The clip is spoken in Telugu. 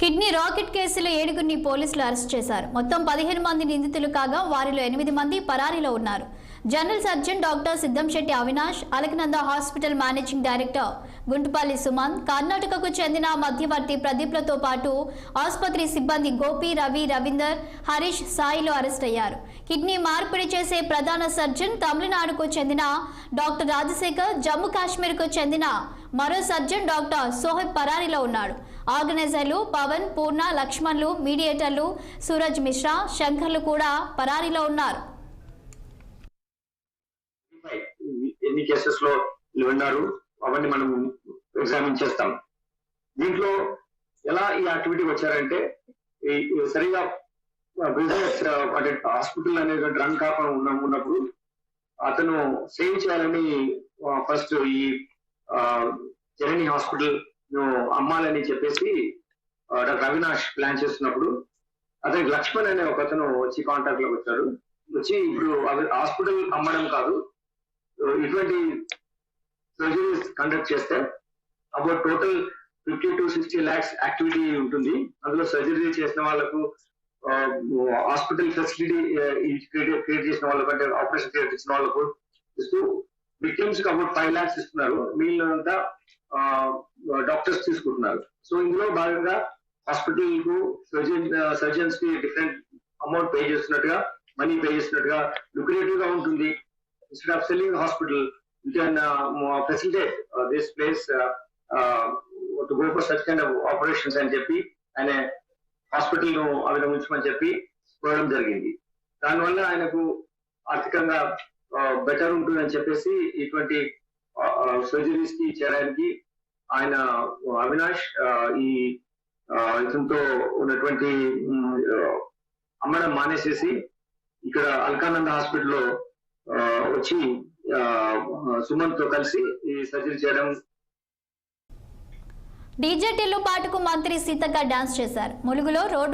కిడ్నీ రాకెట్ కేసులో 7గురిని పోలీసులు అరెస్ట్ చేశారు. మొత్తం 15 మంది నిందితులు కాగా వారిలో 8 మంది పరారీలో ఉన్నారు. General surgeon doctor Siddhamshetti Avinash, Alakananda hospital managing director Guntupalli Sumanth, కర్ణాటకకు చెందిన మధ్యవర్తి ప్రదీప్లతో పాటు ఆసుపత్రి సిబ్బంది గోపి, రవి, రవీందర్, హరీష్, సాయిలో అరెస్ట్ అయ్యారు. కిడ్నీ మార్పిడి చేసే ప్రధాన సర్జన్ తమిళనాడుకు చెందిన డాక్టర్ రాజశేఖర్, జమ్మూ కాశ్మీర్కు చెందిన మరో సర్జన్ డాక్టర్ సోహెబ్ పరారీలో ఉన్నాడు. ఆర్గనైజర్లు పవన్, పూర్ణ, లక్ష్మణ్లు, మీడియేటర్లు సూరజ్ మిశ్రా, శంకర్లు కూడా పరారీలో ఉన్నారు. ఎన్ని కేసెస్ లో ఉన్నారు అవన్నీ మనం ఎగ్జామిన్ చేస్తాం. దీంట్లో ఎలా ఈ యాక్టివిటీ వచ్చారంటే సరిగా బిజినెస్ అంటే హాస్పిటల్ అనేది రన్ కాకుండా ఉన్నప్పుడు అతను సేవ్ చేయాలని ఫస్ట్ ఈ జనని హాస్పిటల్ అమ్మాలని చెప్పేసి డాక్టర్ అవినాష్ ప్లాన్ చేస్తున్నప్పుడు అతనికి లక్ష్మణ్ అనే ఒక అతను వచ్చి కాంటాక్ట్ లోకి వచ్చాడు. వచ్చి ఇప్పుడు హాస్పిటల్ అమ్మడం కాదు, ఇటువంటి సర్జరీస్ కండక్ట్ చేస్తే about total 50 to 60 lakhs activity ఉంటుంది. అందులో సర్జరీ చేసిన వాళ్ళకు హాస్పిటల్ ఫెసిలిటీ క్రియేట్ చేసిన వాళ్ళకు అంటే ఆపరేషన్ థియేటర్ ఇచ్చిన వాళ్ళకు ఇస్తూ విక్టిమ్స్ కి అబౌట్ 5 lakhs ఇస్తున్నారు. మిగిలినంతా డాక్టర్స్ తీసుకుంటున్నారు. సో ఇందులో భాగంగా హాస్పిటల్ కు సర్జన్స్ కి డిఫరెంట్ అమౌంట్ పే చేస్తున్నట్టుగా, మనీ పే చేస్తున్నట్టుగా లుక్రేటివ్ గా ఉంటుంది. Instead of selling the hospital, you can facilitate this place to go for such kind of operations అని చెప్పి ఆయన హాస్పిటల్ ను అభినందించమని చెప్పి కోరడం జరిగింది. దానివల్ల ఆయనకు ఆర్థికంగా బెటర్ ఉంటుందని చెప్పేసి ఇటువంటి సర్జరీస్ కి చేయడానికి ఆయన అవినాష్ ఈ ఇతనితో ఉన్నటువంటి అమ్మడం మానేసేసి ఇక్కడ అల్కానంద హాస్పిటల్లో వచ్చి సుమంత్ తో కలిసి ఈ సర్జరీ చేయడం. డీజే టిల్లు పాటకు మంత్రి సీతక్క డాన్స్ చేశారు. ములుగులో రోడ్డు